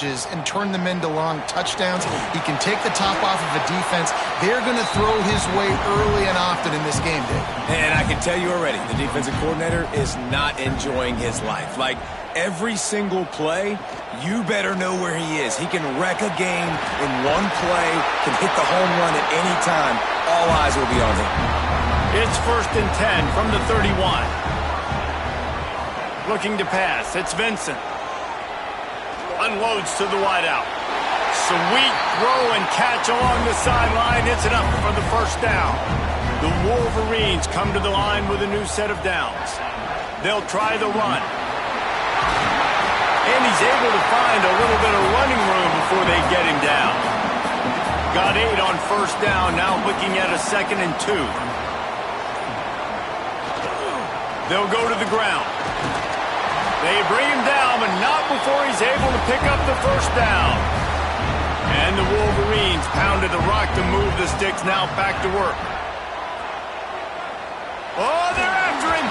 and turn them into long touchdowns. He can take the top off of a defense. They're going to throw his way early and often in this game, Dave. And I can tell you already, the defensive coordinator is not enjoying his life. Like, every single play, you better know where he is. He can wreck a game in one play, can hit the home run at any time. All eyes will be on him. It's 1st and 10 from the 31. Looking to pass. It's Vincent. Unloads to the wideout. Sweet throw and catch along the sideline. It's enough for the first down. The Wolverines come to the line with a new set of downs. They'll try the run. And he's able to find a little bit of running room before they get him down. Got 8 on first down, now looking at a 2nd and 2. They'll go to the ground. They bring him down, but not before he's able to pick up the first down. And the Wolverines pounded the rock to move the sticks, now back to work. Oh, they're after him!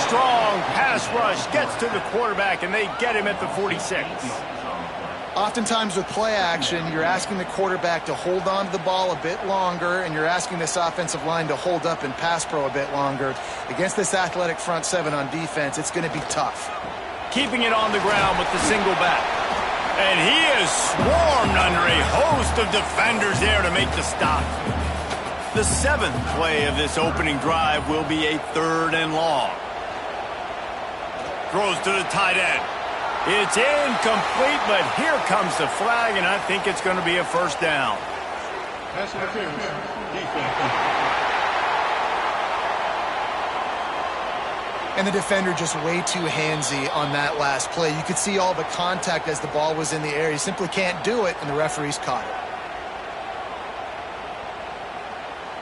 Strong pass rush gets to the quarterback, and they get him at the 46. Oftentimes with play action, you're asking the quarterback to hold on to the ball a bit longer, and you're asking this offensive line to hold up and pass pro a bit longer. Against this athletic front seven on defense, it's going to be tough. Keeping it on the ground with the single back. And he is swarmed under a host of defenders there to make the stop. The 7th play of this opening drive will be a 3rd and long. Throws to the tight end. It's incomplete, but here comes the flag, and I think it's going to be a first down. Pass interference. Defense. And the defender just way too handsy on that last play. You could see all the contact as the ball was in the air. He simply can't do it, and the referees caught it.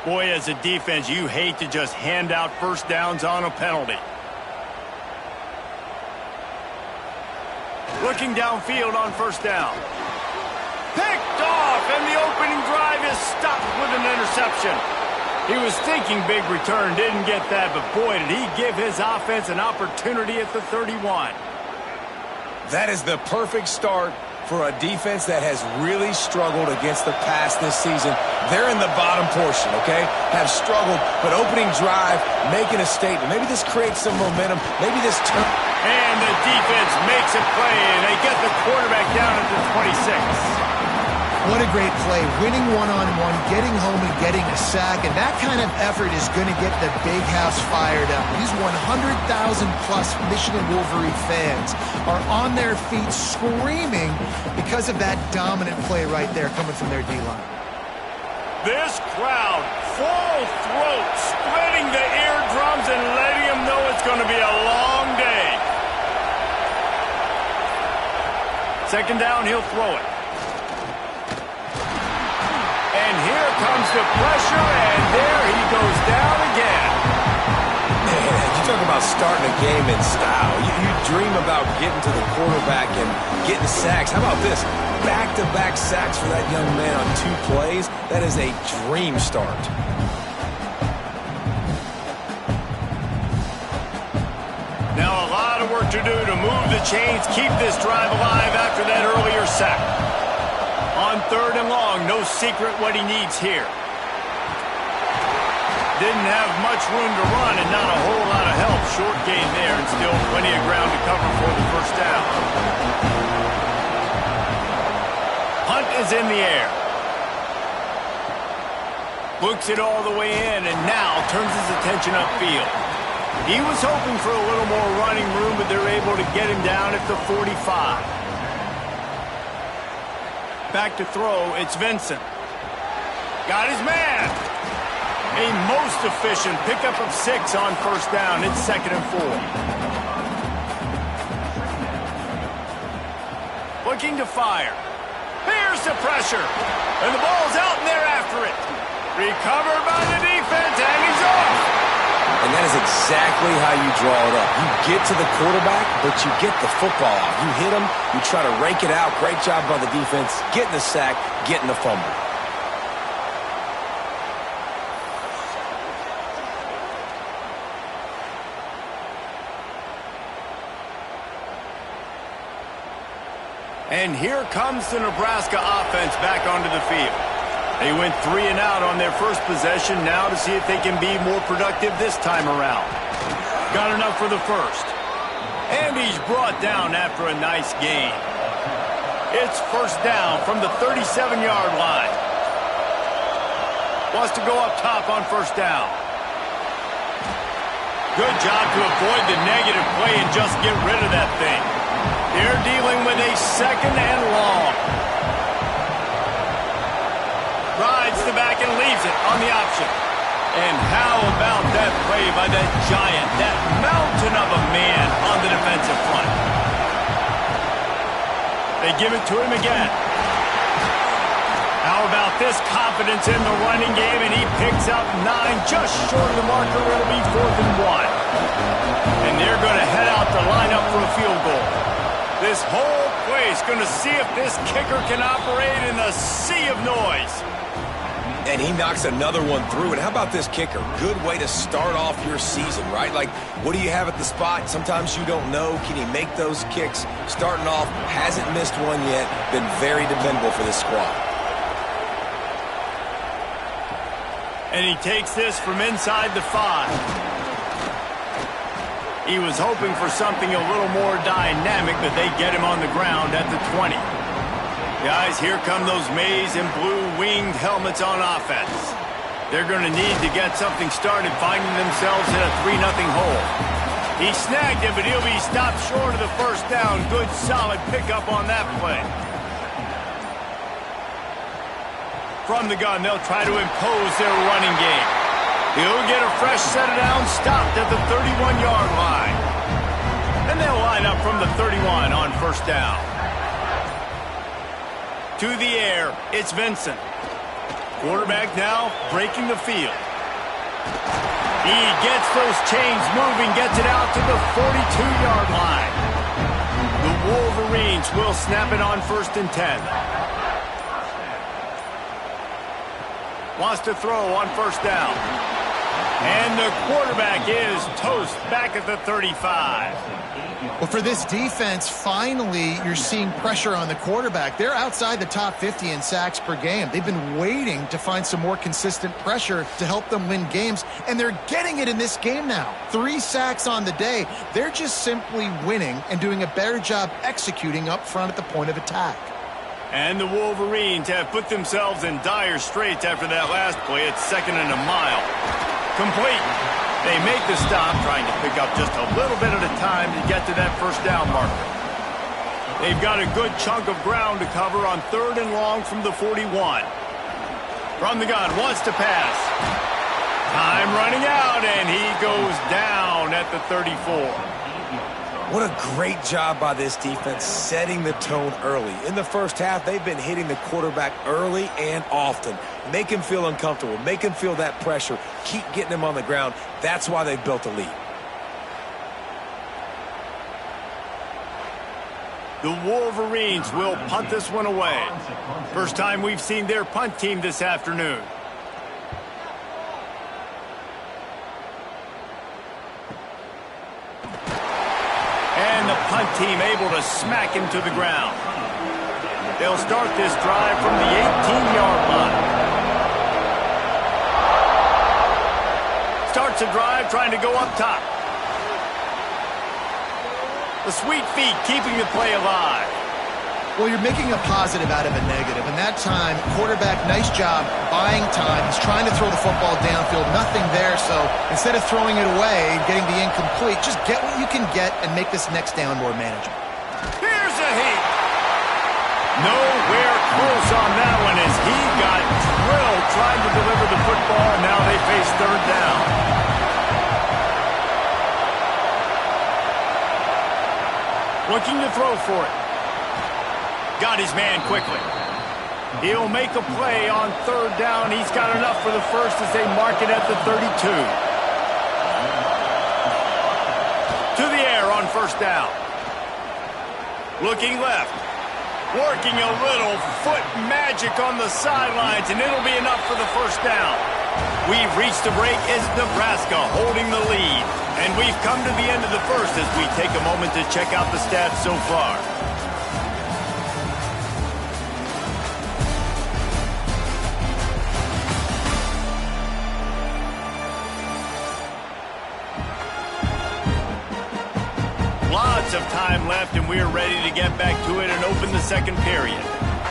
Boy, as a defense, you hate to just hand out first downs on a penalty. Looking downfield on first down. Picked off, and the opening drive is stopped with an interception. He was thinking big return, didn't get that, but boy, did he give his offense an opportunity at the 31. That is the perfect start for a defense that has really struggled against the pass this season. They're in the bottom portion, okay? Have struggled, but opening drive, making a statement. Maybe this creates some momentum. Maybe this turn. And the defense makes a play, and they get the quarterback down at the 26. What a great play. Winning one-on-one, getting home and getting a sack, and that kind of effort is going to get the big house fired up. These 100,000-plus Michigan Wolverine fans are on their feet screaming because of that dominant play right there coming from their D-line. This crowd, full throat, splitting the eardrums and letting them know it's going to be a long day. 2nd down, he'll throw it. And here comes the pressure, and there he goes down again. Man, you talk about starting a game in style. You dream about getting to the quarterback and getting sacks. How about this? Back-to-back sacks for that young man on 2 plays. That is a dream start. Now a lot of work to do to move the chains, keep this drive alive after that earlier sack. On 3rd and long, no secret what he needs here. Didn't have much room to run and not a whole lot of help. Short gain there and still plenty of ground to cover for the first down. Hunt is in the air. Looks it all the way in and now turns his attention upfield. He was hoping for a little more running room, but they're able to get him down at the 45. Back to throw, it's Vincent. Got his man. A most efficient pickup of 6 on first down. It's 2nd and 4. Looking to fire. Here's the pressure. And the ball's out and they're after it. Recovered by the defense, and he's off. And that is exactly how you draw it up. You get to the quarterback, but you get the football out. You hit him, you try to rake it out. Great job by the defense, getting the sack, getting the fumble. And here comes the Nebraska offense back onto the field. They went 3 and out on their first possession, now to see if they can be more productive this time around. Got enough for the first. And he's brought down after a nice gain. It's first down from the 37-yard line. Wants to go up top on first down. Good job to avoid the negative play and just get rid of that thing. They're dealing with a second and long. Rides the back and leaves it on the option. And how about that play by that giant, that mountain of a man on the defensive front? They give it to him again. How about this confidence in the running game, and he picks up 9 just short of the marker. It'll be 4th and 1. And they're going to head out to line up for a field goal. This whole place going to see if this kicker can operate in a sea of noise. And he knocks another one through. And how about this kicker? Good way to start off your season, right? Like, what do you have at the spot? Sometimes you don't know. Can he make those kicks? Starting off, hasn't missed one yet. Been very dependable for this squad. And he takes this from inside the 5. He was hoping for something a little more dynamic, but they get him on the ground at the 20. Guys, here come those maize and blue winged helmets on offense. They're going to need to get something started, finding themselves in a 3-0 hole. He snagged it, but he'll be stopped short of the first down. Good, solid pickup on that play. From the gun, they'll try to impose their running game. He'll get a fresh set of downs, stopped at the 31-yard line. And they'll line up from the 31 on first down. To the air, it's Vincent. Quarterback now breaking the field. He gets those chains moving, gets it out to the 42-yard line. The Wolverines will snap it on 1st and 10. Wants to throw on first down. And the quarterback is toast back at the 35. Well, for this defense, finally, you're seeing pressure on the quarterback. They're outside the top 50 in sacks per game. They've been waiting to find some more consistent pressure to help them win games, and they're getting it in this game now. 3 sacks on the day. They're just simply winning and doing a better job executing up front at the point of attack. And the Wolverines have put themselves in dire straits after that last play. It's 2nd and a mile. Complete. They make the stop, trying to pick up just a little bit at a time to get to that first down marker. They've got a good chunk of ground to cover on 3rd and long from the 41. From the gun, wants to pass. Time running out, and he goes down at the 34. What a great job by this defense setting the tone early. In the first half, they've been hitting the quarterback early and often. Make him feel uncomfortable. Make him feel that pressure. Keep getting him on the ground. That's why they've built a lead. The Wolverines will punt this one away. First time we've seen their punt team this afternoon. And the punt team able to smack him to the ground. They'll start this drive from the 18-yard line. Starts a drive trying to go up top. The sweet feet keeping the play alive. Well, you're making a positive out of a negative. And that time, quarterback, nice job buying time. He's trying to throw the football downfield. Nothing there. So instead of throwing it away and getting the incomplete, just get what you can get and make this next down more manageable. Here's a heat. Nowhere close on that one as he got drilled trying to deliver the football, and now they face 3rd down. Looking to throw for it. Got his man quickly. He'll make a play on 3rd down. He's got enough for the first as they mark it at the 32. To the air on first down. Looking left. Working a little foot magic on the sidelines, and it'll be enough for the first down. We've reached the break as Nebraska holding the lead. And we've come to the end of the first as we take a moment to check out the stats so far. of time left, and we're ready to get back to it and open the second period.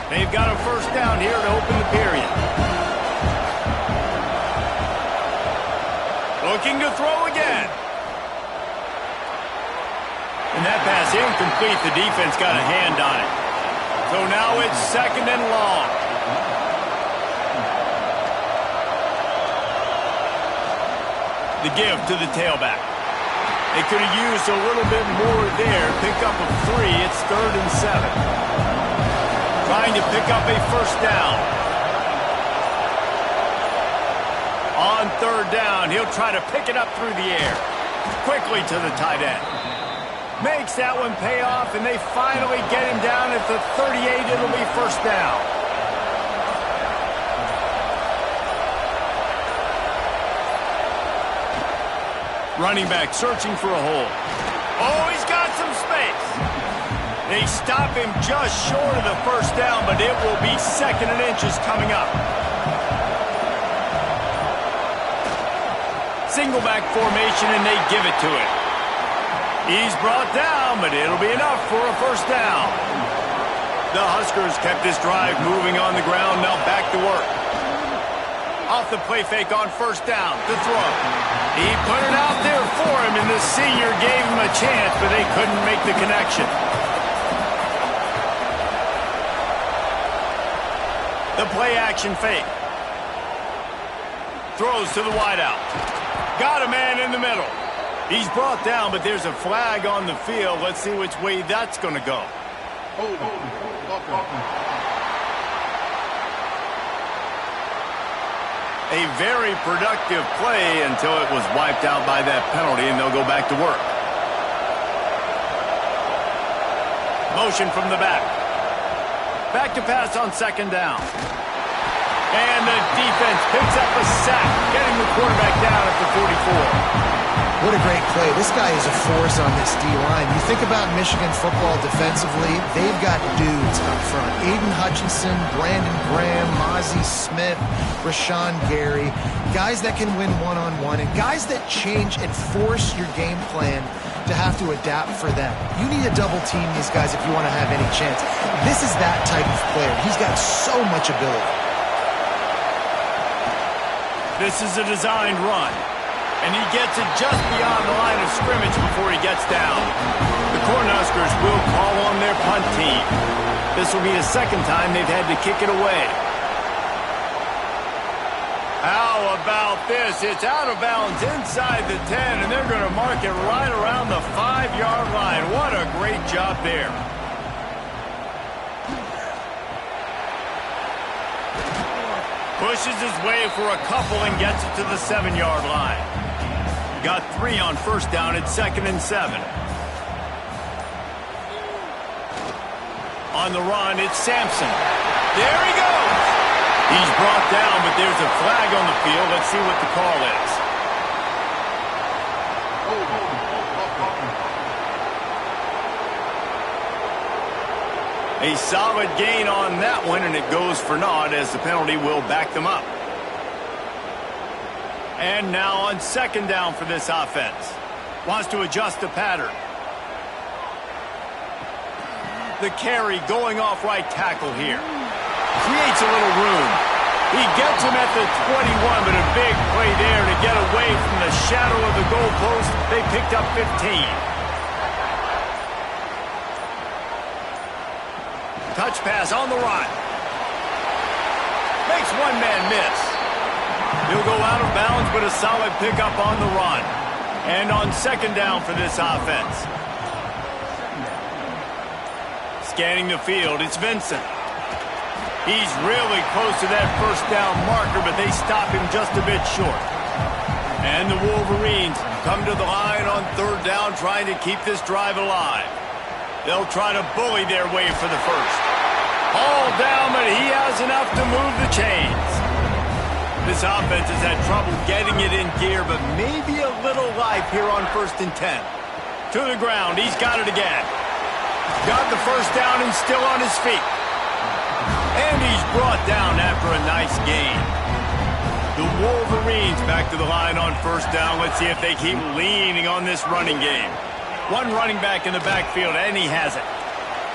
They've got a first down here to open the period. Looking to throw again. And that pass incomplete. The defense got a hand on it. So now it's second and long. The give to the tailback. They could have used a little bit more there. Pick up a 3. It's 3rd and 7. Trying to pick up a first down. On 3rd down, he'll try to pick it up through the air. Quickly to the tight end. Makes that one pay off, and they finally get him down at the 38. It'll be first down. Running back searching for a hole. Oh, he's got some space. They stop him just short of the first down, but it will be 2nd and inches coming up. Single back formation, and they give it to him. He's brought down, but it'll be enough for a first down. The Huskers kept this drive moving on the ground. Now back to work. Off the play fake on first down. The throw. He put it out there for him, and the senior gave him a chance, but they couldn't make the connection. The play action fake. Throws to the wideout. Got a man in the middle. He's brought down, but there's a flag on the field. Let's see which way that's going to go. A very productive play until it was wiped out by that penalty, and they'll go back to work. Motion from the back. Back to pass on 2nd down. And the defense picks up a sack, getting the quarterback down at the 44. What a great play. This guy is a force on this D-line. You think about Michigan football defensively, they've got dudes up front. Aiden Hutchinson, Brandon Graham, Mozzie Smith, Rashawn Gary. Guys that can win one-on-one and guys that change and force your game plan to have to adapt for them. You need to double team these guys if you want to have any chance. This is that type of player. He's got so much ability. This is a designed run. And he gets it just beyond the line of scrimmage before he gets down. The Cornhuskers will call on their punt team. This will be the 2nd time they've had to kick it away. How about this? It's out of bounds inside the 10, and they're going to mark it right around the 5-yard line. What a great job there. Pushes his way for a couple and gets it to the 7-yard line. Got 3 on first down at 2nd and 7. On the run, it's Sampson. There he goes. He's brought down, but there's a flag on the field. Let's see what the call is. A solid gain on that one, and it goes for naught as the penalty will back them up. And now on 2nd down for this offense. Wants to adjust the pattern. The carry going off right tackle here. Creates a little room. He gets him at the 21, but a big play there to get away from the shadow of the goalpost. They picked up 15. Touch pass on the run. Makes one man miss. He'll go out of bounds, but a solid pickup on the run. And on 2nd down for this offense. Scanning the field, it's Vincent. He's really close to that first down marker, but they stop him just a bit short. And the Wolverines come to the line on 3rd down, trying to keep this drive alive. They'll try to bully their way for the first. All down, but he has enough to move the chains. This offense has had trouble getting it in gear, but maybe a little life here on 1st and 10. To the ground, he's got it again. Got the first down and still on his feet. And he's brought down after a nice gain. The Wolverines back to the line on 1st down. Let's see if they keep leaning on this running game. One running back in the backfield, and he has it.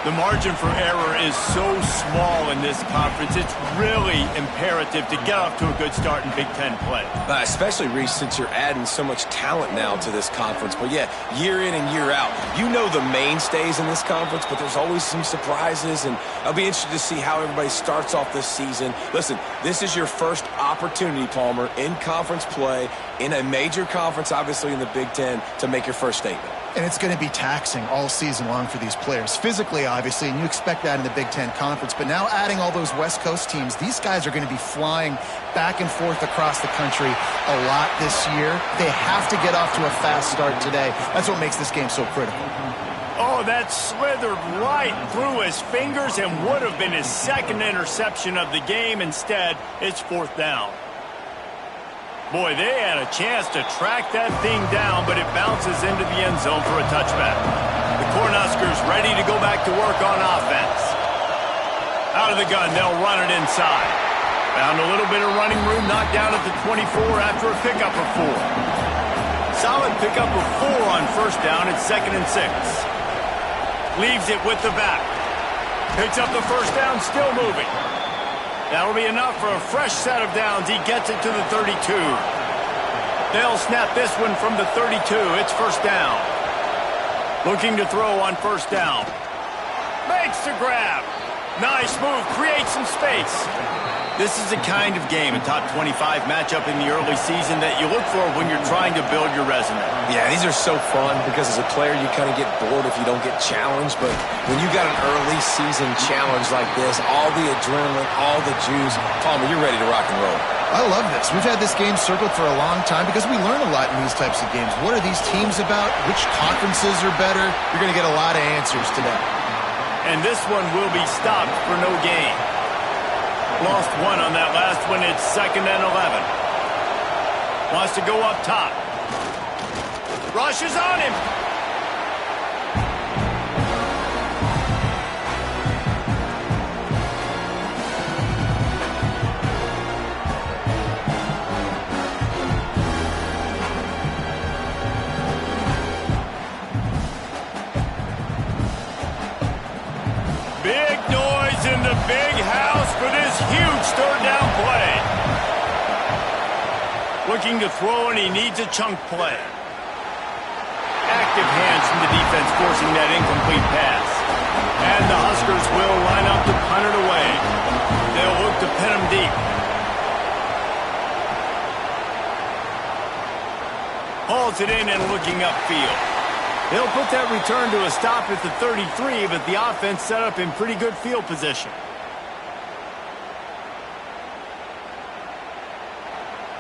The margin for error is so small in this conference, it's really imperative to get off to a good start in Big Ten play. Especially, Reese, since you're adding so much talent now to this conference. But yeah, year in and year out, you know the mainstays in this conference, but there's always some surprises, and I'll be interested to see how everybody starts off this season. Listen, this is your first opportunity, Palmer, in conference play, in a major conference, obviously in the Big Ten, to make your first statement. And it's going to be taxing all season long for these players. Physically, obviously, and you expect that in the Big Ten Conference. But now adding all those West Coast teams, these guys are going to be flying back and forth across the country a lot this year. They have to get off to a fast start today. That's what makes this game so critical. Oh, that slithered right through his fingers and would have been his second interception of the game. Instead, it's fourth down. Boy, they had a chance to track that thing down, but it bounces into the end zone for a touchback. The Cornhuskers ready to go back to work on offense. Out of the gun, they'll run it inside. Found a little bit of running room, knocked down at the 24 after a pickup of 4. Solid pickup of 4 on first down at 2nd and 6. Leaves it with the back. Picks up the first down, still moving. That'll be enough for a fresh set of downs. He gets it to the 32. They'll snap this one from the 32. It's first down. Looking to throw on first down. Makes the grab. Nice move. Creates some space. This is the kind of game, a top 25 matchup in the early season, that you look for when you're trying to build your resume. Yeah, these are so fun because as a player you kind of get bored if you don't get challenged, but when you got an early season challenge like this, all the adrenaline, all the juice, Palmer, you're ready to rock and roll. I love this. We've had this game circled for a long time because we learn a lot in these types of games. What are these teams about? Which conferences are better? You're going to get a lot of answers today. And this one will be stopped for no gain. Lost one on that last one. It's 2nd and 11. Wants to go up top. Rushes on him. Big noise in the big house for this huge third down play. Looking to throw, and he needs a chunk play. Active hands from the defense forcing that incomplete pass. And the Huskers will line up to punt it away. They'll look to pin him deep. Hauls it in and looking upfield. They'll put that return to a stop at the 33, but the offense set up in pretty good field position.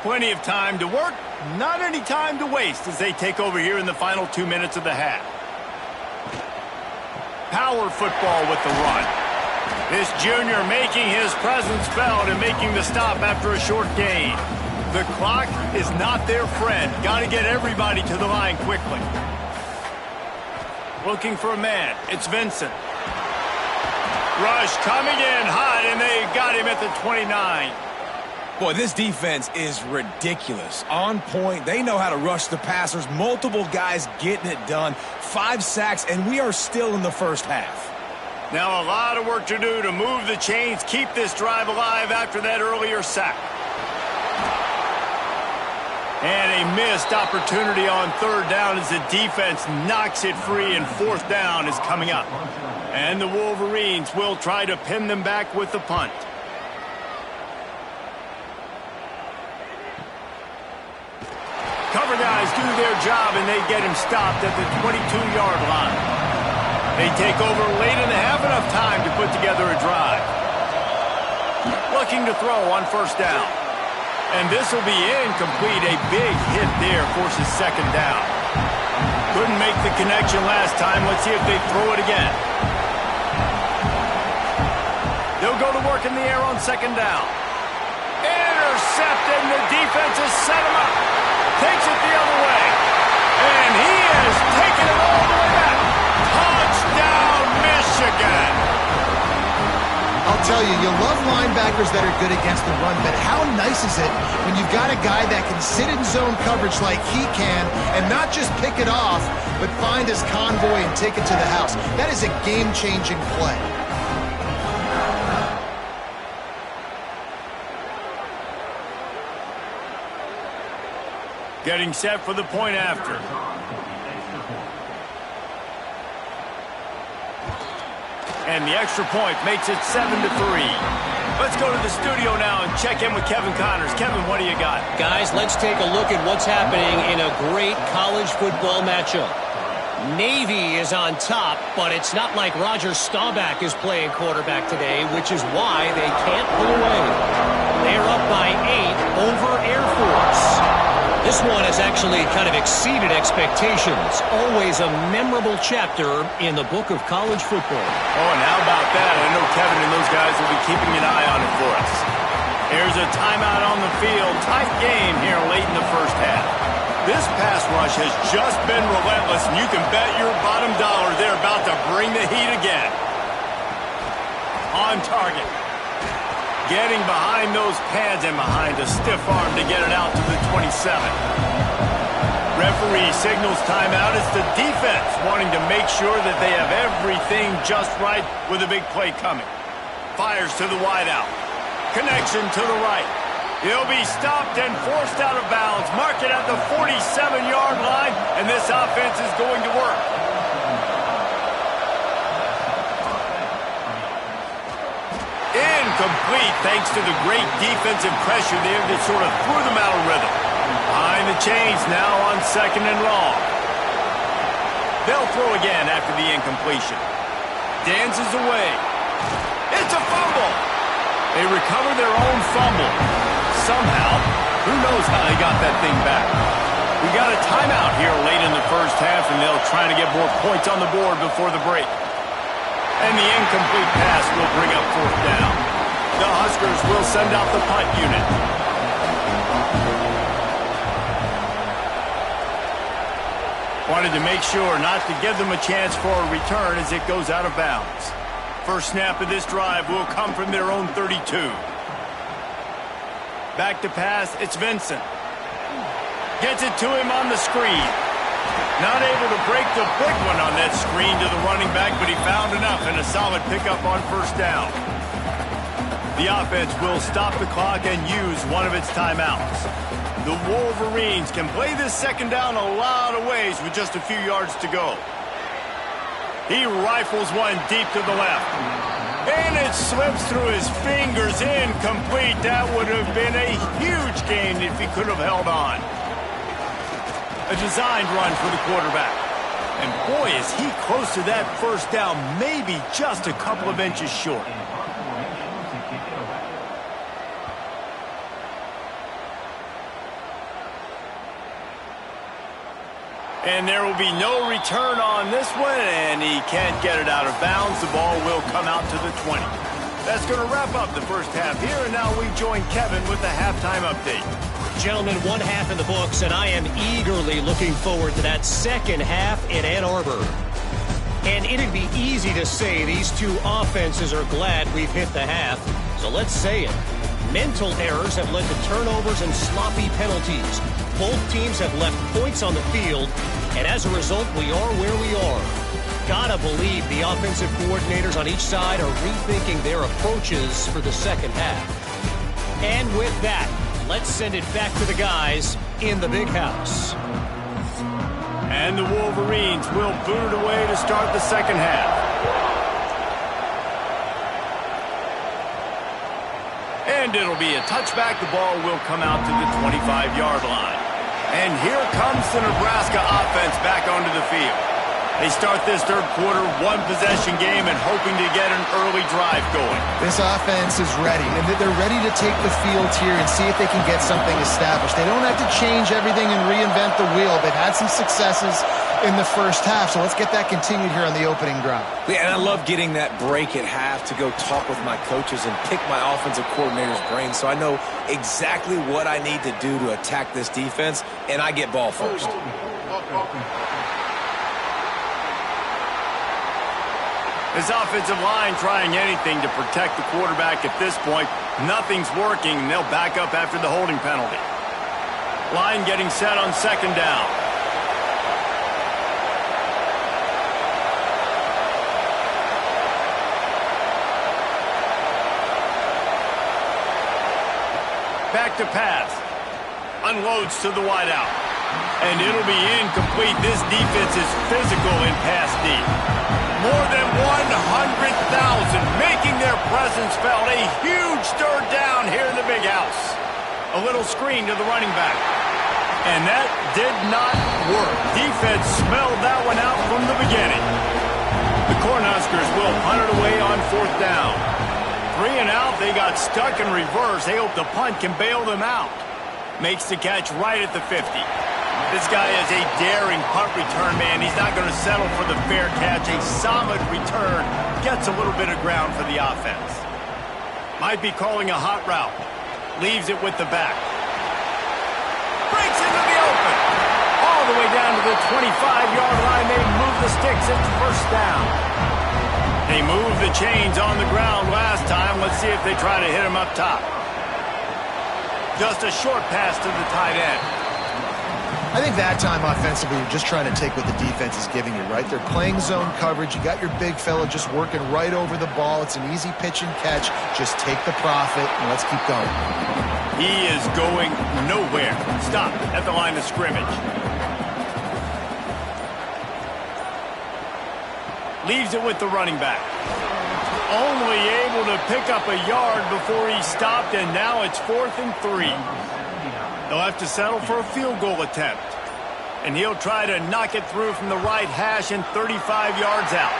Plenty of time to work, not any time to waste as they take over here in the final 2 minutes of the half. Power football with the run. This junior making his presence felt and making the stop after a short gain. The clock is not their friend. Got to get everybody to the line quickly. Looking for a man. It's Vincent. Rush coming in hot, and they got him at the 29. Boy, this defense is ridiculous. On point. They know how to rush the passers. Multiple guys getting it done. 5 sacks, and we are still in the first half. Now a lot of work to do to move the chains, keep this drive alive after that earlier sack. And a missed opportunity on third down as the defense knocks it free, and fourth down is coming up. And the Wolverines will try to pin them back with the punt. Cover guys do their job, and they get him stopped at the 22-yard line. They take over late in the half, enough time to put together a drive. Looking to throw on first down. And this will be incomplete. A big hit there forces second down. Couldn't make the connection last time. Let's see if they throw it again. They'll go to work in the air on second down. Intercepted, and the defense has set him up. Takes it the other way. And he has taken it all the way back. Touchdown, Michigan. I'll tell you, you love linebackers that are good against the run, but how nice is it when you've got a guy that can sit in zone coverage like he can and not just pick it off, but find his convoy and take it to the house. That is a game-changing play. Getting set for the point after. And the extra point makes it 7-3. Let's go to the studio now and check in with Kevin Connors. Kevin, what do you got? Guys, let's take a look at what's happening in a great college football matchup. Navy is on top, but it's not like Roger Staubach is playing quarterback today, which is why they can't pull away. They're up by 8 over Air Force. This one has actually kind of exceeded expectations. Always a memorable chapter in the book of college football. Oh, and how about that? I know Kevin and those guys will be keeping an eye on it for us. Here's a timeout on the field. Tight game here late in the first half. This pass rush has just been relentless, and you can bet your bottom dollar they're about to bring the heat again. On target. Getting behind those pads and behind a stiff arm to get it out to the 27. Referee signals timeout. It's the defense wanting to make sure that they have everything just right with a big play coming. Fires to the wideout. Connection to the right. He'll be stopped and forced out of bounds. Mark it at the 47-yard line, and this offense is going to work. Incomplete thanks to the great defensive pressure there that sort of threw them out of rhythm. Behind the chains now on 2nd and long. They'll throw again after the incompletion. Dances away. It's a fumble. They recover their own fumble. Somehow, who knows how they got that thing back. We got a timeout here late in the first half, and they'll try to get more points on the board before the break. And the incomplete pass will bring up 4th down. The Huskers will send out the punt unit. Wanted to make sure not to give them a chance for a return as it goes out of bounds. First snap of this drive will come from their own 32. Back to pass, it's Vincent. Gets it to him on the screen. Not able to break the big one on that screen to the running back, but he found enough and a solid pickup on 1st down. The offense will stop the clock and use one of its timeouts. The Wolverines can play this 2nd down a lot of ways with just a few yards to go. He rifles one deep to the left. And it slips through his fingers, incomplete. That would have been a huge gain if he could have held on. A designed run for the quarterback. And boy, is he close to that 1st down, maybe just a couple of inches short. And there will be no return on this one, and he can't get it out of bounds. The ball will come out to the 20. That's going to wrap up the first half here, and now we join Kevin with the halftime update. Gentlemen, 1 half in the books, and I am eagerly looking forward to that 2nd half in Ann Arbor. And it'd be easy to say these two offenses are glad we've hit the half, so let's say it. Mental errors have led to turnovers and sloppy penalties. Both teams have left points on the field, and as a result, we are where we are. Gotta believe the offensive coordinators on each side are rethinking their approaches for the 2nd half. And with that, let's send it back to the guys in the big house. And the Wolverines will boot it away to start the 2nd half. And it'll be a touchback. The ball will come out to the 25-yard line. And here comes the Nebraska offense back onto the field. They start this 3rd quarter, 1-possession game, and hoping to get an early drive going. This offense is ready, and they're ready to take the field here and see if they can get something established. They don't have to change everything and reinvent the wheel. They've had some successes in the first half, so let's get that continued here on the opening drive. Yeah, and I love getting that break at half to go talk with my coaches and pick my offensive coordinator's brain so I know exactly what I need to do to attack this defense, and I get ball first. This offensive line trying anything to protect the quarterback at this point. Nothing's working, and they'll back up after the holding penalty. Line getting set on second down. Back to pass. Unloads to the wideout. And it'll be incomplete. This defense is physical in pass deep. More than 100,000 making their presence felt. A huge third down here in the big house. A little screen to the running back. And that did not work. Defense smelled that one out from the beginning. The Cornhuskers will punt it away on fourth down. 3 and out, they got stuck in reverse. They hope the punt can bail them out. Makes the catch right at the 50. This guy is a daring punt return man. He's not going to settle for the fair catch. A solid return. Gets a little bit of ground for the offense. Might be calling a hot route. Leaves it with the back. Breaks into the open. All the way down to the 25-yard line. They move the sticks. It's first down. They moved the chains on the ground last time. Let's see if they try to hit him up top. Just a short pass to the tight end. I think that time offensively, you're just trying to take what the defense is giving you, right? They're playing zone coverage. You got your big fella just working right over the ball. It's an easy pitch and catch. Just take the profit and let's keep going. He is going nowhere. Stop at the line of scrimmage. Leaves it with the running back. Only able to pick up a yard before he stopped, and now it's 4th and 3. They'll have to settle for a field goal attempt. And he'll try to knock it through from the right hash and 35 yards out.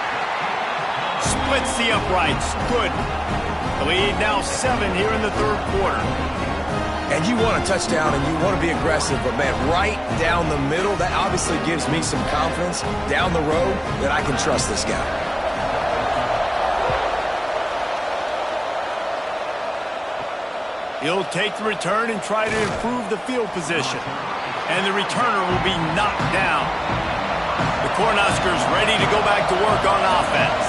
Splits the uprights. Good. The lead now 7 here in the third quarter. And you want a touchdown and you want to be aggressive, but man, right down the middle, that obviously gives me some confidence down the road that I can trust this guy. He'll take the return and try to improve the field position. And the returner will be knocked down. The Cornhuskers ready to go back to work on offense.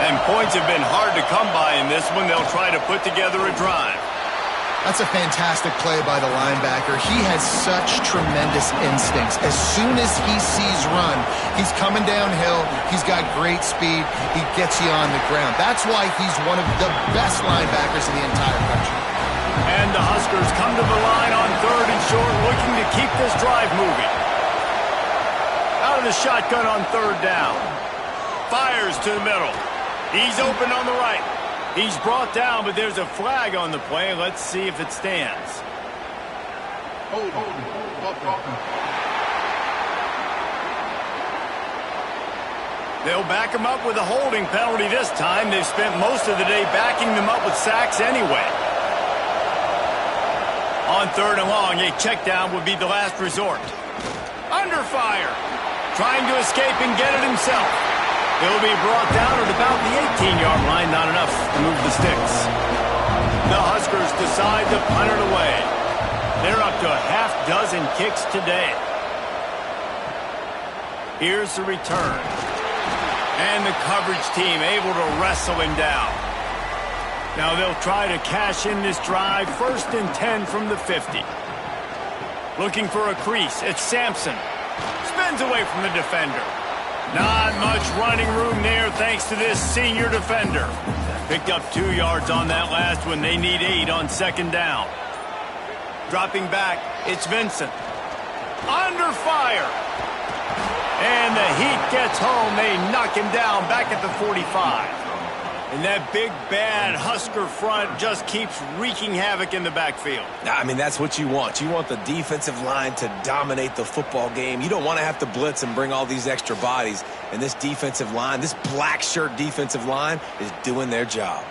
And points have been hard to come by in this one. They'll try to put together a drive. That's a fantastic play by the linebacker. He has such tremendous instincts. As soon as he sees run, he's coming downhill. He's got great speed. He gets you on the ground. That's why he's one of the best linebackers in the entire country. And the Huskers come to the line on 3rd and short, looking to keep this drive moving. Out of the shotgun on 3rd down. Fires to the middle. He's open on the right. He's brought down, but there's a flag on the play. Let's see if it stands. They'll back him up with a holding penalty this time. They've spent most of the day backing them up with sacks anyway. On 3rd and long, a check down would be the last resort. Under fire. Trying to escape and get it himself. He'll be brought down at about the 18-yard line. Not enough to move the sticks. The Huskers decide to punt it away. They're up to a half-dozen kicks today. Here's the return. And the coverage team able to wrestle him down. Now they'll try to cash in this drive. 1st and 10 from the 50. Looking for a crease. It's Sampson. Spins away from the defender. Not much running room there thanks to this senior defender. Picked up 2 yards on that last one. They need 8 on 2nd down. Dropping back, it's Vincent. Under fire. And the heat gets home. They knock him down back at the 45. And that big, bad Husker front just keeps wreaking havoc in the backfield. I mean, that's what you want. You want the defensive line to dominate the football game. You don't want to have to blitz and bring all these extra bodies. And this defensive line, this black shirt defensive line, is doing their job.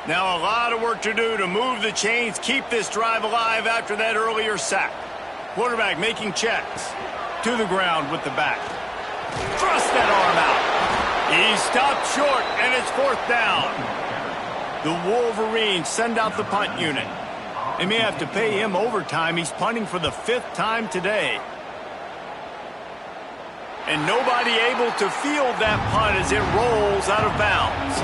Now a lot of work to do to move the chains, keep this drive alive after that earlier sack. Quarterback making checks. To the ground with the back. Thrust that arm out. He stopped short, and it's 4th down. The Wolverines send out the punt unit. They may have to pay him overtime. He's punting for the 5th time today. And nobody able to field that punt as it rolls out of bounds.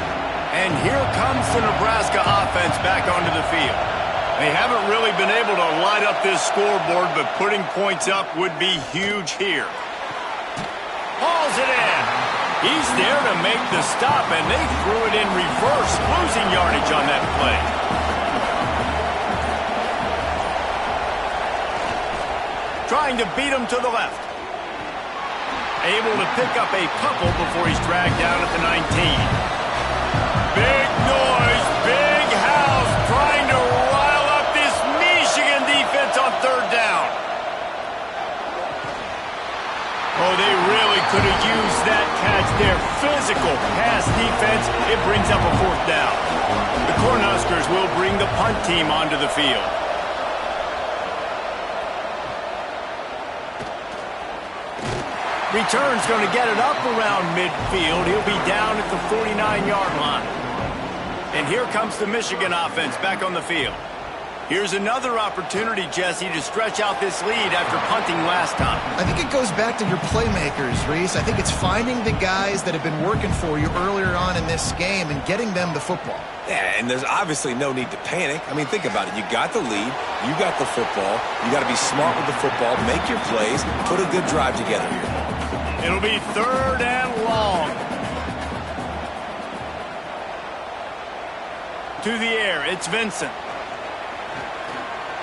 And here comes the Nebraska offense back onto the field. They haven't really been able to light up this scoreboard, but putting points up would be huge here. Hauls it in. He's there to make the stop, and they threw it in reverse, losing yardage on that play. Trying to beat him to the left. Able to pick up a couple before he's dragged down at the 19. Big noise, big house, trying to rile up this Michigan defense on third down. Oh, they really could have used that catch there. Physical pass defense, it brings up a fourth down. The Cornhuskers will bring the punt team onto the field. Return's going to get it up around midfield. He'll be down at the 49-yard line. And here comes the Michigan offense back on the field. Here's another opportunity, Jesse, to stretch out this lead after punting last time. I think it goes back to your playmakers, Reese. I think it's finding the guys that have been working for you earlier on in this game and getting them the football. Yeah, and there's obviously no need to panic. I mean, think about it. You got the lead. You got the football. You got to be smart with the football. Make your plays. Put a good drive together here. It'll be third and long. To the air, it's Vincent.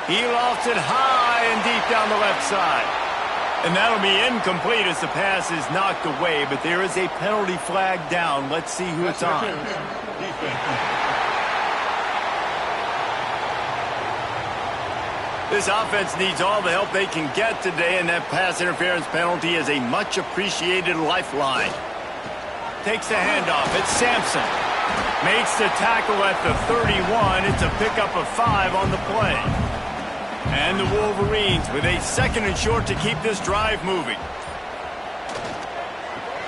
He lofts it high and deep down the left side. And that'll be incomplete as the pass is knocked away, but there is a penalty flag down. Let's see who it's on. This offense needs all the help they can get today, and that pass interference penalty is a much-appreciated lifeline. Takes the handoff. It's Sampson. Makes the tackle at the 31. It's a pickup of 5 on the play. And the Wolverines with a second and short to keep this drive moving.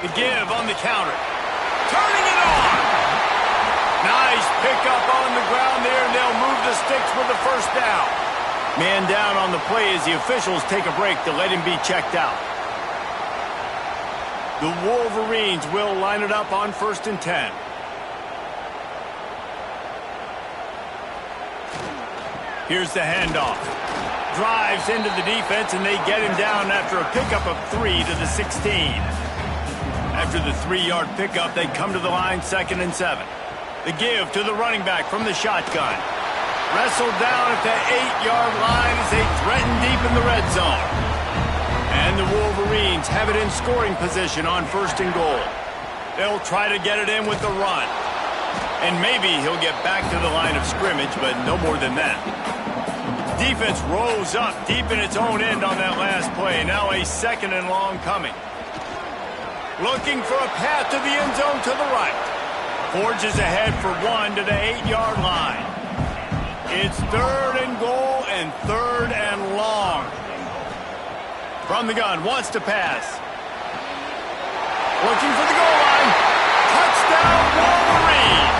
The give on the counter. Turning it on. Nice pickup on the ground there, and they'll move the sticks with the first down. Man down on the play as the officials take a break to let him be checked out. The Wolverines will line it up on 1st and 10. Here's the handoff. Drives into the defense, and they get him down after a pickup of 3 to the 16. After the 3-yard pickup, they come to the line 2nd and 7. The give to the running back from the shotgun. Wrestled down at the 8-yard line as they threaten deep in the red zone. And the Wolverines have it in scoring position on 1st and goal. They'll try to get it in with the run. And maybe he'll get back to the line of scrimmage, but no more than that. Defense rose up deep in its own end on that last play. Now a 2nd and long coming. Looking for a path to the end zone to the right. Forges ahead for 1 to the 8-yard line. It's 3rd and goal and 3rd and long. From the gun, wants to pass. Looking for the goal line. Touchdown Wolverines.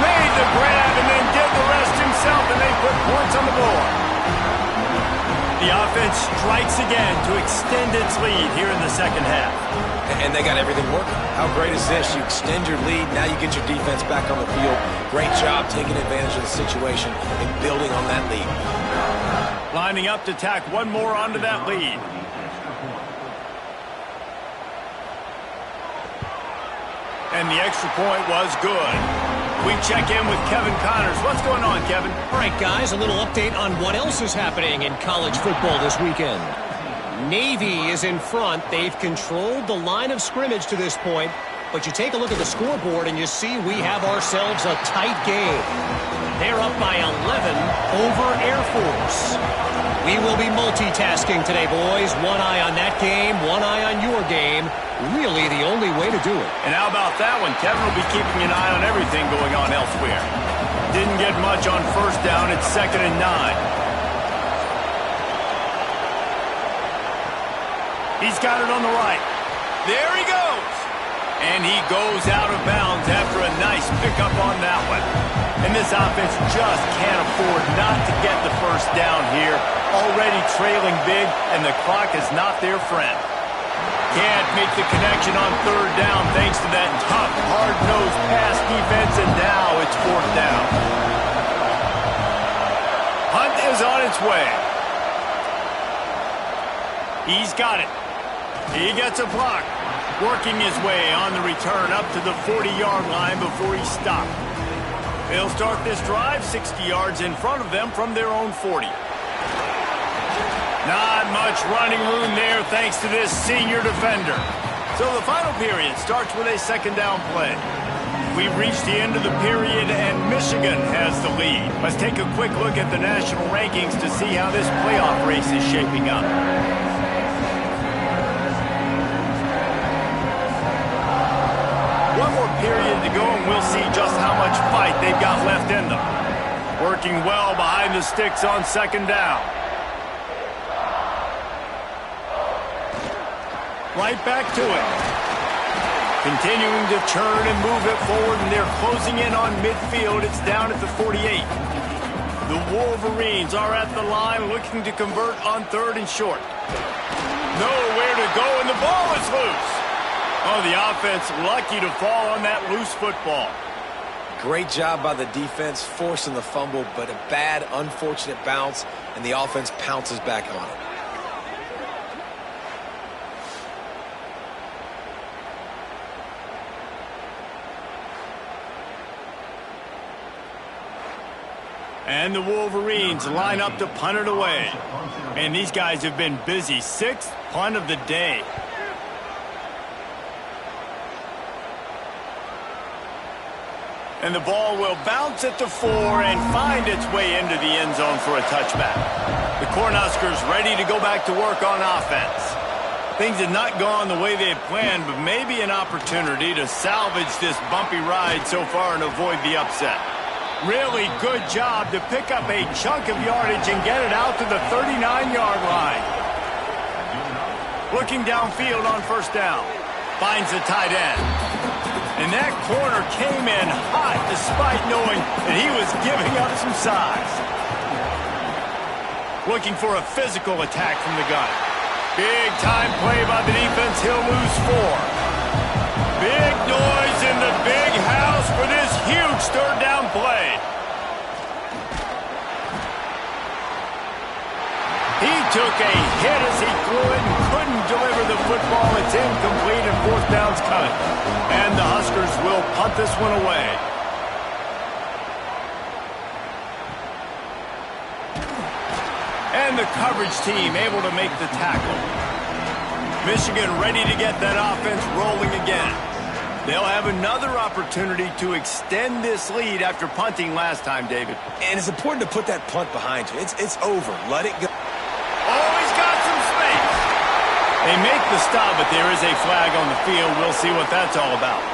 Made the grab and then did the rest himself, and they put points on the board. The offense strikes again to extend its lead here in the second half. And they got everything working. How great is this? You extend your lead, now you get your defense back on the field. Great job taking advantage of the situation and building on that lead. Lining up to tack one more onto that lead. And the extra point was good. We check in with Kevin Connors. What's going on, Kevin? All right, guys, a little update on what else is happening in college football this weekend. Navy is in front. They've controlled the line of scrimmage to this point, but you take a look at the scoreboard and you see we have ourselves a tight game. They're up by 11 over Air Force. We will be multitasking today, boys. One eye on that game, one eye on your game. Really the only way to do it. And how about that one? Kevin will be keeping an eye on everything going on elsewhere. Didn't get much on 1st down. It's 2nd and 9. He's got it on the right. There he goes. And he goes out of bounds after a nice pickup on that one. And this offense just can't afford not to get the first down here. Already trailing big, and the clock is not their friend. Can't make the connection on third down thanks to that tough, hard-nosed pass defense, and now it's fourth down. Hunt is on its way. He's got it. He gets a block. Working his way on the return up to the 40-yard line before he stopped. They'll start this drive 60 yards in front of them from their own 40. Not much running room there thanks to this senior defender. So the final period starts with a second down play. We've reached the end of the period and Michigan has the lead. Let's take a quick look at the national rankings to see how this playoff race is shaping up. One more period to go and we'll see just how much fight they've got left in them. Working well behind the sticks on second down. Right back to it. Continuing to churn and move it forward, and they're closing in on midfield. It's down at the 48. The Wolverines are at the line looking to convert on third and short. Nowhere to go, and the ball is loose. Oh, the offense lucky to fall on that loose football. Great job by the defense forcing the fumble, but a bad, unfortunate bounce, and the offense pounces back on it. And the Wolverines line up to punt it away. And these guys have been busy. Sixth punt of the day. And the ball will bounce at the 4 and find its way into the end zone for a touchback. The Cornhuskers ready to go back to work on offense. Things had not gone the way they had planned, but maybe an opportunity to salvage this bumpy ride so far and avoid the upset. Really good job to pick up a chunk of yardage and get it out to the 39-yard line. Looking downfield on first down. Finds the tight end. And that corner came in hot despite knowing that he was giving up some size. Looking for a physical attack from the gun. Big time play by the defense. He'll lose 4. Big noise in the big house for this huge third down play. He took a hit as he threw it and couldn't deliver the football. It's incomplete and fourth down's coming. And the Huskers will punt this one away. And the coverage team able to make the tackle. Michigan ready to get that offense rolling again. They'll have another opportunity to extend this lead after punting last time, David. And it's important to put that punt behind you. It's over. Let it go. Oh, he's got some space. They make the stop, but there is a flag on the field. We'll see what that's all about.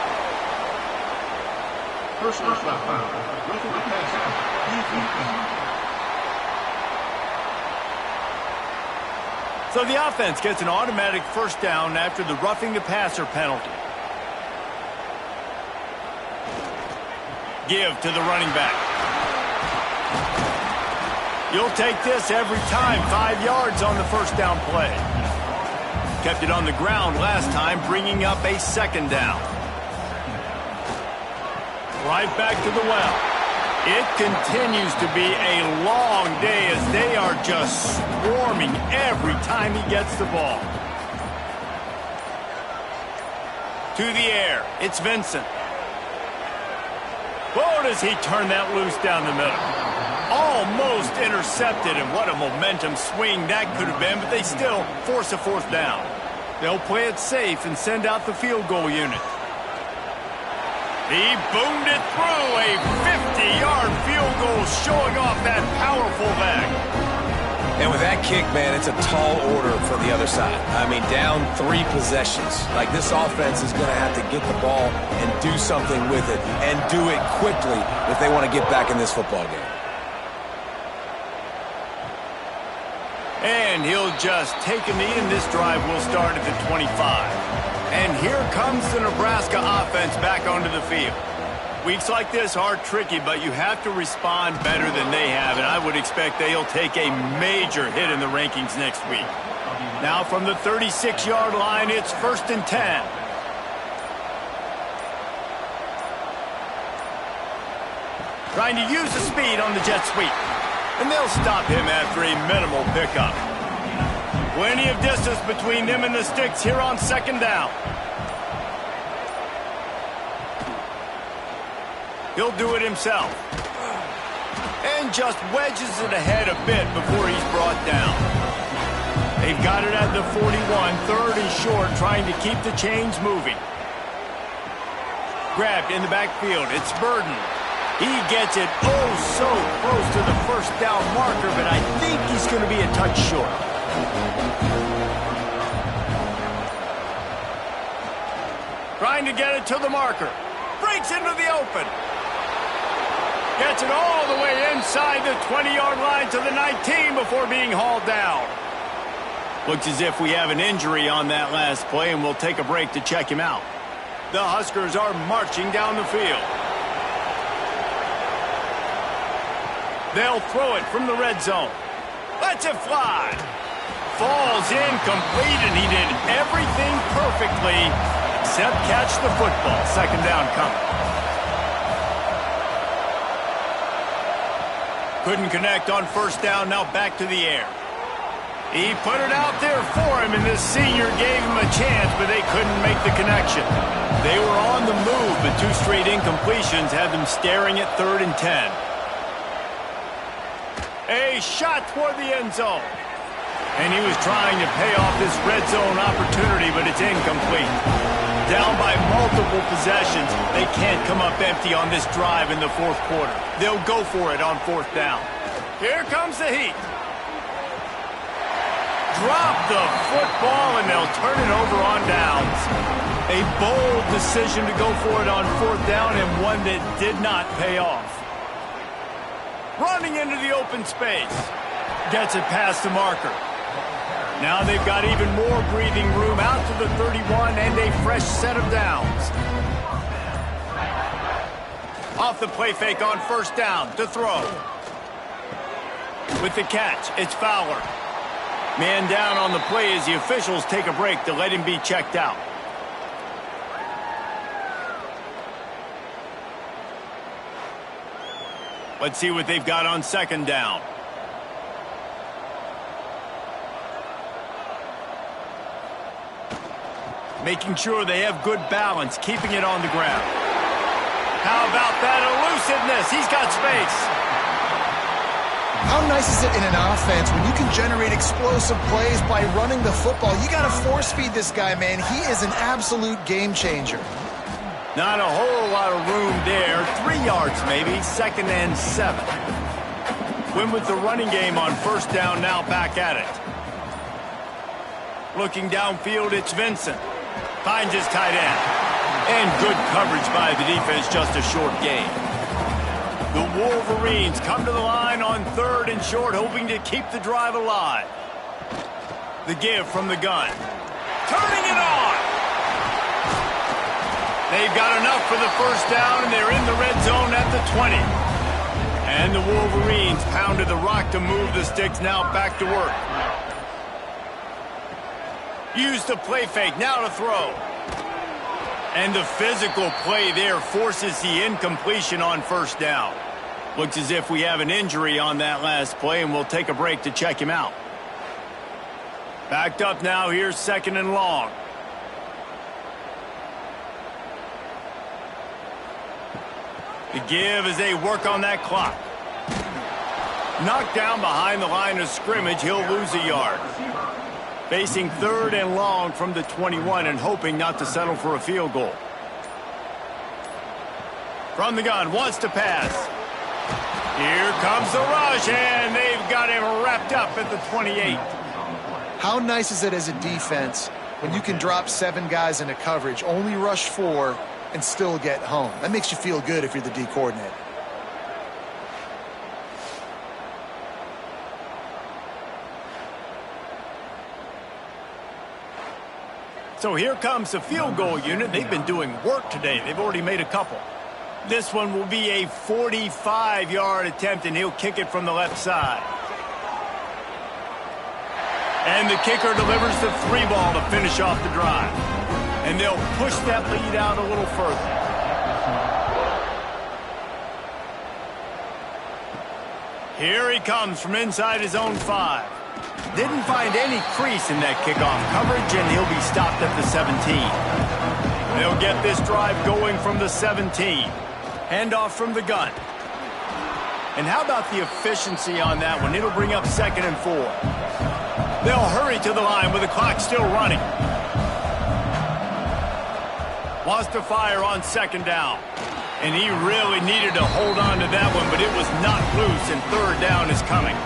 Personal foul. Roughing the passer. Defense. So the offense gets an automatic first down after the roughing the passer penalty. Give to the running back. You'll take this every time. 5 yards on the first down play. Kept it on the ground last time, bringing up a second down. Right back to the well. It continues to be a long day as they are just swarming every time he gets the ball. To the air. It's Vincent. Whoa, does he turn that loose down the middle. Almost intercepted, and what a momentum swing that could have been, but they still force a fourth down. They'll play it safe and send out the field goal unit. He boomed it through, a 50-yard field goal showing off that powerful leg. And with that kick, man, it's a tall order for the other side. I mean, down 3 possessions. Like, this offense is going to have to get the ball and do something with it, and do it quickly if they want to get back in this football game. And he'll just take a knee, and this drive will start at the 25. And here comes the Nebraska offense back onto the field. Weeks like this are tricky, but you have to respond better than they have, and I would expect they'll take a major hit in the rankings next week. Now from the 36-yard line, it's 1st and 10. Trying to use the speed on the jet sweep. And they'll stop him after a minimal pickup. Plenty of distance between them and the sticks here on 2nd down. He'll do it himself. And just wedges it ahead a bit before he's brought down. They've got it at the 41, 3rd and short, trying to keep the chains moving. Grabbed in the backfield. It's Burden. He gets it oh so close to the 1st down marker, but I think he's going to be a touch short. Trying to get it to the marker. Breaks into the open. Gets it all the way inside the 20-yard line to the 19 before being hauled down. Looks as if we have an injury on that last play, and we'll take a break to check him out. The Huskers are marching down the field. They'll throw it from the red zone. Lets it fly. Falls incomplete, and he did everything perfectly except catch the football. 2nd down coming. Couldn't connect on 1st down, now back to the air. He put it out there for him, and this senior gave him a chance, but they couldn't make the connection. They were on the move, but 2 straight incompletions had them staring at 3rd and 10. A shot toward the end zone. And he was trying to pay off this red zone opportunity, but it's incomplete. Down by multiple possessions. They can't come up empty on this drive in the 4th quarter. They'll go for it on 4th down. Here comes the heat. Drop the football, and they'll turn it over on downs. A bold decision to go for it on 4th down, and one that did not pay off. Running into the open space. Gets it past the marker. Now they've got even more breathing room out to the 31 and a fresh set of downs. Off the play fake on 1st down to throw. With the catch, it's Fowler. Man down on the play as the officials take a break to let him be checked out. Let's see what they've got on 2nd down. Making sure they have good balance, keeping it on the ground. How about that elusiveness? He's got space. How nice is it in an offense when you can generate explosive plays by running the football? You got to force feed this guy, man. He is an absolute game changer. Not a whole lot of room there. 3 yards maybe, 2nd and 7. Win with the running game on 1st down, now back at it. Looking downfield, it's Vincent. Finds his tight end. And good coverage by the defense, just a short gain. The Wolverines come to the line on 3rd and short, hoping to keep the drive alive. The give from the gun. Turning it on! They've got enough for the 1st down, and they're in the red zone at the 20. And the Wolverines pounded the rock to move the sticks, now back to work. Use the play fake, now to throw. And the physical play there forces the incompletion on 1st down. Looks as if we have an injury on that last play, and we'll take a break to check him out. Backed up now, here's 2nd and long. The give as they work on that clock. Knocked down behind the line of scrimmage, he'll lose a yard. Facing 3rd and long from the 21 and hoping not to settle for a field goal. From the gun, wants to pass. Here comes the rush, and they've got him wrapped up at the 28. How nice is it as a defense when you can drop 7 guys into coverage, only rush 4, and still get home? That makes you feel good if you're the D coordinator. So here comes the field goal unit. They've been doing work today. They've already made a couple. This one will be a 45-yard attempt, and he'll kick it from the left side. And the kicker delivers the 3-ball to finish off the drive. And they'll push that lead out a little further. Here he comes from inside his own 5. Didn't find any crease in that kickoff coverage, and he'll be stopped at the 17. They'll get this drive going from the 17. Handoff from the gun. And how about the efficiency on that one? It'll bring up 2nd and 4. They'll hurry to the line with the clock still running. Wants to fire on 2nd down. And he really needed to hold on to that one, but it was not loose, and 3rd down is coming.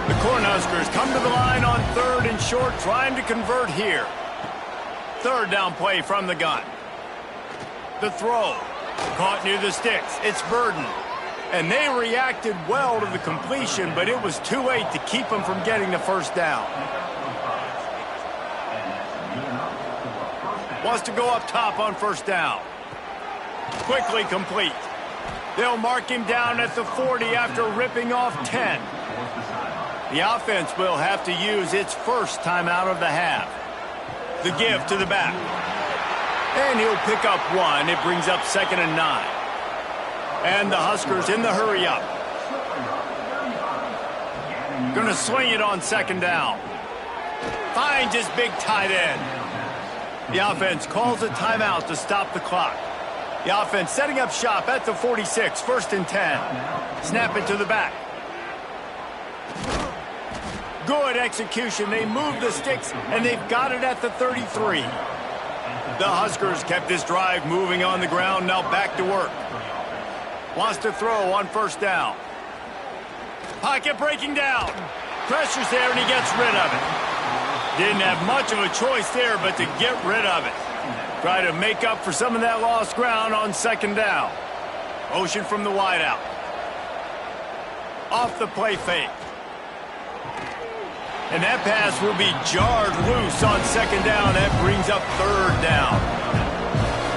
The Cornhuskers come to the line on 3rd and short, trying to convert here. 3rd down play from the gun. The throw. Caught near the sticks. It's Burden. And they reacted well to the completion, but it was too late to keep them from getting the 1st down. Wants to go up top on 1st down. Quickly complete. They'll mark him down at the 40 after ripping off 10. The offense will have to use its 1st timeout of the half. The give to the back. And he'll pick up 1. It brings up 2nd and 9. And the Huskers in the hurry up. Gonna swing it on 2nd down. Finds his big tight end. The offense calls a timeout to stop the clock. The offense setting up shop at the 46, 1st and 10. Snap it to the back. Good execution. They move the sticks, and they've got it at the 33. The Huskers kept this drive moving on the ground, now back to work. Wants to throw on 1st down. Pocket breaking down. Pressure's there, and he gets rid of it. Didn't have much of a choice there, but to get rid of it. Try to make up for some of that lost ground on 2nd down. Motion from the wideout. Off the play fake. And that pass will be jarred loose on 2nd down. That brings up 3rd down.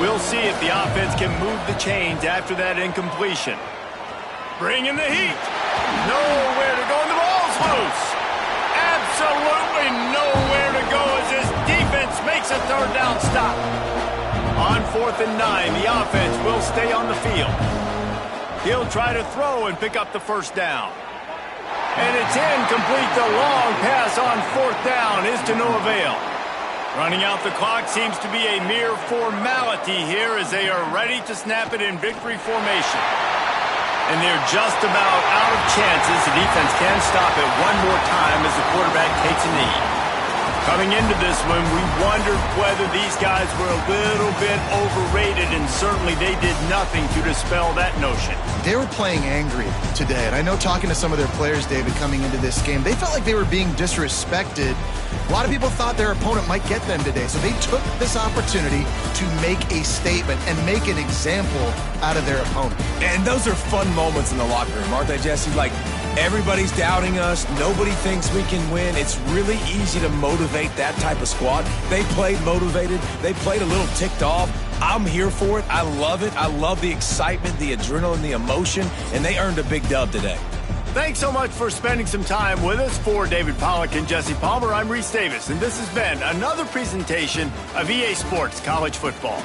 We'll see if the offense can move the chains after that incompletion. Bringing the heat. Nowhere to go, and the ball's loose. Absolutely nowhere to go as this defense makes a 3rd down stop. On 4th and 9, the offense will stay on the field. He'll try to throw and pick up the 1st down. And it's incomplete. The long pass on 4th down is to no avail. Running out the clock seems to be a mere formality here as they are ready to snap it in victory formation. And they're just about out of chances. The defense can stop it one more time as the quarterback takes a knee. Coming into this one, we wondered whether these guys were a little bit overrated, and certainly they did nothing to dispel that notion. They were playing angry today, and I know talking to some of their players, David, coming into this game, they felt like they were being disrespected. A lot of people thought their opponent might get them today, so they took this opportunity to make a statement and make an example out of their opponent. And those are fun moments in the locker room, aren't they, Jesse? Like, everybody's doubting us. Nobody thinks we can win. It's really easy to motivate that type of squad. They played motivated. They played a little ticked off. I'm here for it. I love it. I love the excitement, the adrenaline, the emotion, and they earned a big dub today. Thanks so much for spending some time with us. For David Pollack and Jesse Palmer, I'm Reese Davis, and this has been another presentation of EA Sports College Football.